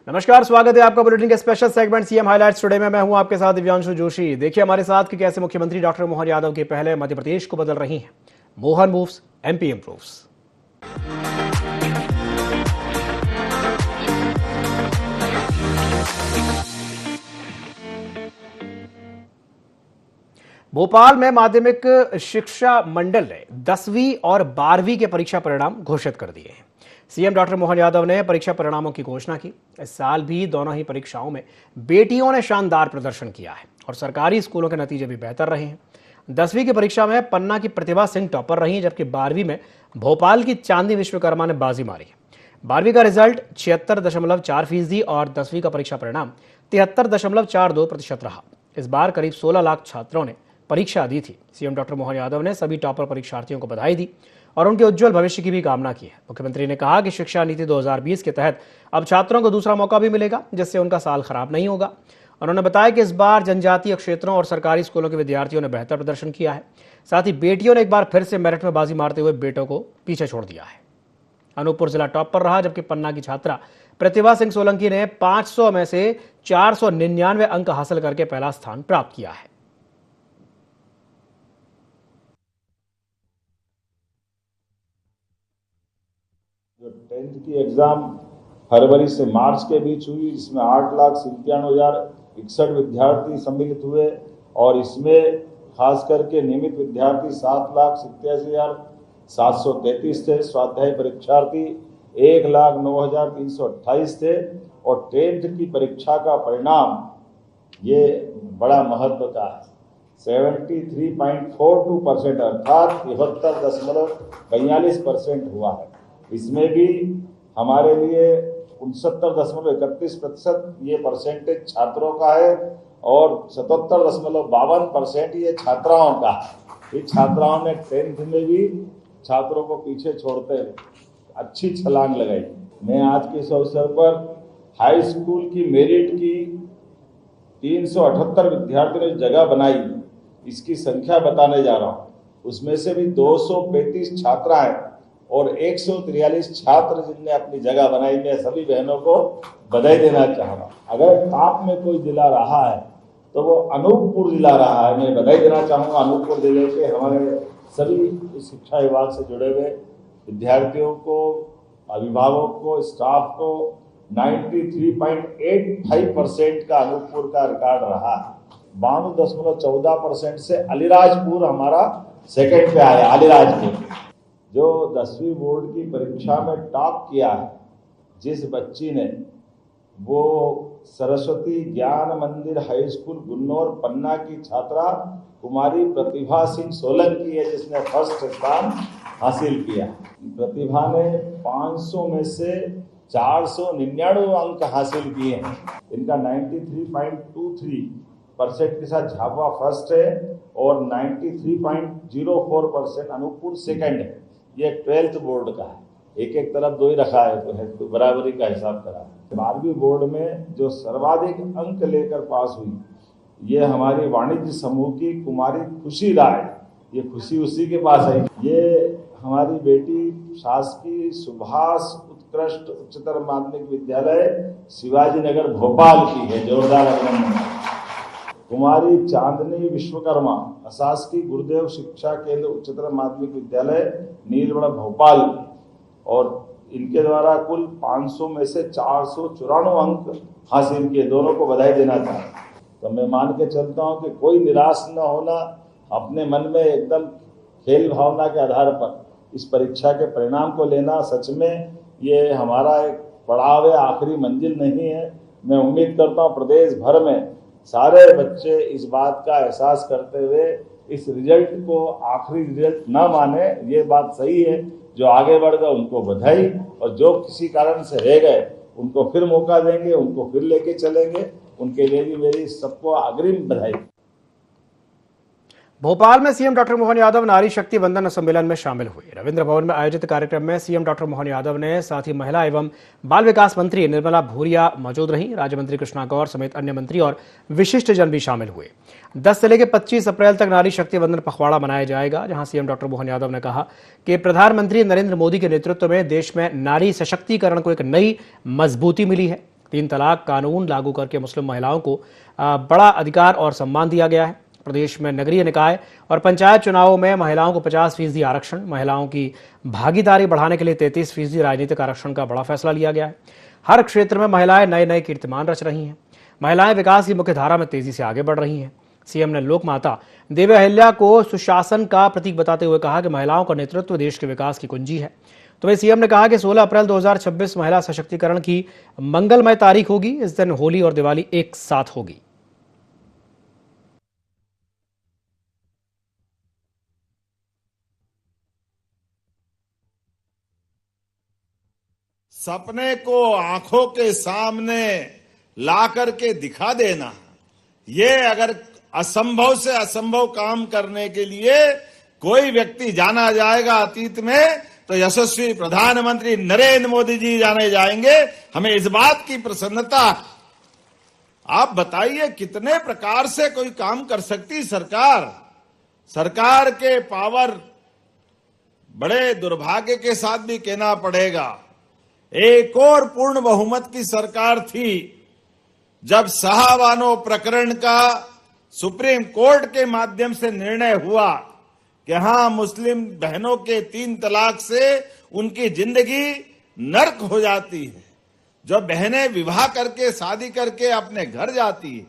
नमस्कार, स्वागत है आपका बुलेटिन के special segment CM highlights today में। मैं हूं आपके साथ दिव्यांशु जोशी। देखिए हमारे साथ कि कैसे मुख्यमंत्री डॉक्टर मोहन यादव के पहले मध्य प्रदेश को बदल रही हैं। Mohan moves, MP improves. Bhopal में माध्यमिक शिक्षा मंडल ने 10वीं और 12वीं के परीक्षा परिणाम घोषित कर दिए हैं। सीएम डॉक्टर मोहन यादव ने परीक्षा परिणामों की घोषणा की। इस साल भी दोनों ही परीक्षाओं में बेटियों ने शानदार प्रदर्शन किया है और सरकारी स्कूलों के नतीजे भी बेहतर रहे हैं। 10वीं की परीक्षा में पन्ना की प्रतिभा सिंह टॉपर रही, जबकि 12वीं में भोपाल की चांदी विश्वकर्मा ने बाजी मारी है। 12वीं का रिजल्ट 76.4% और 10वीं का परीक्षा परिणाम 73.42% रहा। इस बार करीब 16 लाख छात्रों ने परीक्षा दी थी। सीएम डॉक्टर मोहन यादव ने सभी टॉपर परीक्षार्थियों को बधाई दी और उनके उज्जवल भविष्य की भी कामना की है। मुख्यमंत्री ने कहा कि शिक्षा नीति 2020 के तहत अब छात्रों को दूसरा मौका भी मिलेगा, जिससे उनका साल खराब नहीं होगा। उन्होंने बताया कि इस बार जनजातीय क्षेत्रों और सरकारी स्कूलों के विद्यार्थियों ने बेहतर प्रदर्शन किया है। साथ ही बेटियों ने एक बार फिर से मेरिट में बाजी मारते हुए बेटों को पीछे छोड़ दिया है। अनूपपुर जिला टॉप पर रहा, जबकि पन्ना की छात्रा प्रतिभा सिंह सोलंकी ने 500 में से 499 अंक हासिल करके पहला स्थान प्राप्त किया है। जो 10th की एग्जाम फरवरी से मार्च के बीच हुई, जिसमें 8,97,061 विद्यार्थी सम्मिलित हुए और इसमें खास करके नियमित विद्यार्थी 7,87,733 थे। स्वाध्याय परीक्षार्थी 1,09,328 थे और 10th की परीक्षा का परिणाम ये बड़ा महत्व का है। 73.42% अर्थात 73.42% हुआ है। इसमें भी हमारे लिए 69.31% ये परसेंटेज छात्रों का है और 77.52% ये छात्राओं का है। ये छात्राओं ने 10th में भी छात्रों को पीछे छोड़ते हुए अच्छी छलांग लगाई। मैं आज के इस अवसर पर हाई स्कूल की मेरिट की 378 विद्यार्थियों ने जगह बनाई, इसकी संख्या बताने जा रहा हूँ। उसमें से भी 235 छात्राएं और 143 छात्र जिनने अपनी जगह बनाई। मैं सभी बहनों को बधाई देना चाह रहा हूँ। अगर टॉप में कोई जिला रहा है तो वो अनूपपुर जिला रहा है। मैं बधाई देना चाहूँगा अनूपपुर जिले के हमारे सभी शिक्षा विभाग से जुड़े हुए विद्यार्थियों को, अभिभावक को, स्टाफ को। 93.85% का अनूपपुर का रिकॉर्ड रहा है। 92.14% से अलीराजपुर हमारा सेकंड पे आया। अलीराजपुर जो 10वीं बोर्ड की परीक्षा में टॉप किया है, जिस बच्ची ने, वो सरस्वती ज्ञान मंदिर हाई स्कूल गुन्नौर पन्ना की छात्रा कुमारी प्रतिभा सिंह सोलंकी है, जिसने फर्स्ट स्थान हासिल किया। प्रतिभा ने 500 में से 499 अंक हासिल किए हैं। इनका 93.23% के साथ झाबुआ फर्स्ट है और 93.04% अनूपपुर सेकंड है। ये 12th बोर्ड का है। एक तरफ दो ही रखा है तो बराबरी का हिसाब करा। 12वीं बोर्ड में जो सर्वाधिक अंक लेकर पास हुई, ये हमारी वाणिज्य समूह की कुमारी खुशी राय। ये खुशी उसी के पास है। ये हमारी बेटी शासकीय सुभाष उत्कृष्ट उच्चतर माध्यमिक विद्यालय शिवाजी नगर भोपाल की है। जोरदार अभिनंदन। कुमारी चांदनी विश्वकर्मा अशासकीय गुरुदेव शिक्षा केंद्र उच्चतर माध्यमिक विद्यालय नीलबड़ा भोपाल, और इनके द्वारा कुल 500 में से 494 अंक हासिल किए। दोनों को बधाई देना चाहता हूँ। तो मैं मान के चलता हूँ कि कोई निराश न होना, अपने मन में एकदम खेल भावना के आधार पर इस परीक्षा के परिणाम को लेना। सच में ये हमारा एक पड़ाव है, आखिरी मंजिल नहीं है। मैं उम्मीद करता हूँ प्रदेश भर में सारे बच्चे इस बात का एहसास करते हुए इस रिजल्ट को आखिरी रिजल्ट न माने। ये बात सही है, जो आगे बढ़ गए उनको बधाई, और जो किसी कारण से रह गए उनको फिर मौका देंगे, उनको फिर लेके चलेंगे। उनके लिए भी मेरी सबको अग्रिम बधाई। भोपाल में सीएम डॉक्टर मोहन यादव नारी शक्ति वंदन सम्मेलन में शामिल हुए। रविंद्र भवन में आयोजित कार्यक्रम में सीएम डॉक्टर मोहन यादव ने साथ ही महिला एवं बाल विकास मंत्री निर्मला भूरिया मौजूद रहीं। राज्य मंत्री कृष्णा गौर समेत अन्य मंत्री और विशिष्ट जन भी शामिल हुए। 10 से लेकर 25 अप्रैल तक नारी शक्ति वंदन पखवाड़ा मनाया जाएगा, जहां सीएम डॉक्टर मोहन यादव ने कहा कि प्रधानमंत्री नरेंद्र मोदी के नेतृत्व में देश में नारी सशक्तिकरण को एक नई मजबूती मिली है। 3 तलाक कानून लागू करके मुस्लिम महिलाओं को बड़ा अधिकार और सम्मान दिया गया है। प्रदेश में नगरीय निकाय और पंचायत चुनावों में महिलाओं को 50% आरक्षण, महिलाओं की भागीदारी बढ़ाने के लिए 33% राजनीतिक आरक्षण का बड़ा फैसला लिया गया है। हर क्षेत्र में महिलाएं नए नए कीर्तिमान रच रही हैं। महिलाएं विकास की मुख्य धारा में तेजी से आगे बढ़ रही हैं। सीएम ने लोक माता देवी अहिल्या को सुशासन का प्रतीक बताते हुए कहा कि महिलाओं का नेतृत्व देश के विकास की कुंजी है। तो वही सीएम ने कहा कि 16 अप्रैल 2026 महिला सशक्तिकरण की मंगलमय तारीख होगी। इस दिन होली और दिवाली एक साथ होगी। सपने को आंखों के सामने ला करके दिखा देना, ये अगर असंभव से असंभव काम करने के लिए कोई व्यक्ति जाना जाएगा अतीत में तो यशस्वी प्रधानमंत्री नरेंद्र मोदी जी जाने जाएंगे। हमें इस बात की प्रसन्नता। आप बताइए कितने प्रकार से कोई काम कर सकती सरकार। सरकार के पावर बड़े दुर्भाग्य के साथ भी कहना पड़ेगा, एक और पूर्ण बहुमत की सरकार थी जब शाहबानो प्रकरण का सुप्रीम कोर्ट के माध्यम से निर्णय हुआ कि हां, मुस्लिम बहनों के 3 तलाक से उनकी जिंदगी नर्क हो जाती है। जो बहनें विवाह करके शादी करके अपने घर जाती है,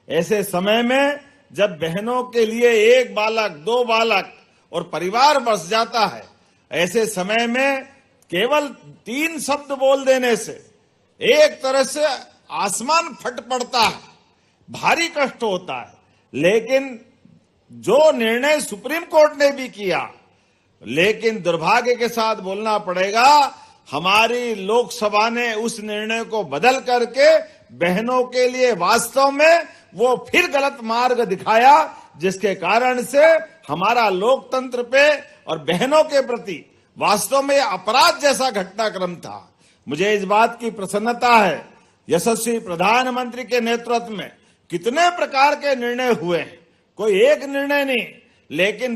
ऐसे समय में जब बहनों के लिए 1 बालक 2 बालक और परिवार बस जाता है, ऐसे समय में केवल 3 शब्द बोल देने से एक तरह से आसमान फट पड़ता है, भारी कष्ट होता है। लेकिन जो निर्णय सुप्रीम कोर्ट ने भी किया, लेकिन दुर्भाग्य के साथ बोलना पड़ेगा, हमारी लोकसभा ने उस निर्णय को बदल करके बहनों के लिए वास्तव में वो फिर गलत मार्ग दिखाया, जिसके कारण से हमारा लोकतंत्र पे और बहनों के प्रति वास्तव में अपराध जैसा घटनाक्रम था। मुझे इस बात की प्रसन्नता है, यशस्वी प्रधानमंत्री के नेतृत्व में कितने प्रकार के निर्णय हुए हैं, कोई एक निर्णय नहीं, लेकिन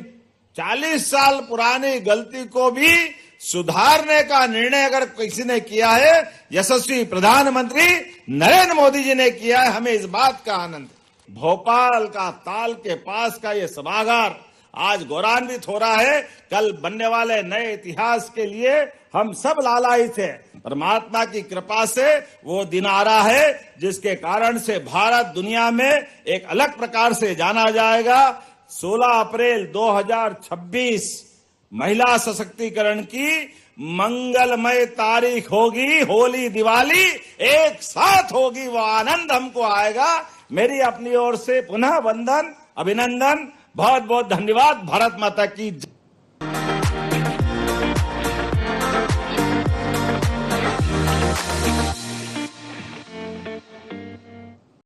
40 साल पुरानी गलती को भी सुधारने का निर्णय अगर किसी ने किया है, यशस्वी प्रधानमंत्री नरेंद्र मोदी जी ने किया है। हमें इस बात का आनंद है। भोपाल का ताल के पास का ये सभागार आज गौरवान्वित हो रहा है। कल बनने वाले नए इतिहास के लिए हम सब लालायित हैं। परमात्मा की कृपा से वो दिन आ रहा है जिसके कारण से भारत दुनिया में एक अलग प्रकार से जाना जाएगा। 16 अप्रैल 2026 महिला सशक्तिकरण की मंगलमय तारीख होगी। होली दिवाली एक साथ होगी, वो आनंद हमको आएगा। मेरी अपनी ओर से पुनः वंदन, अभिनंदन, बहुत बहुत धन्यवाद। भारत माता की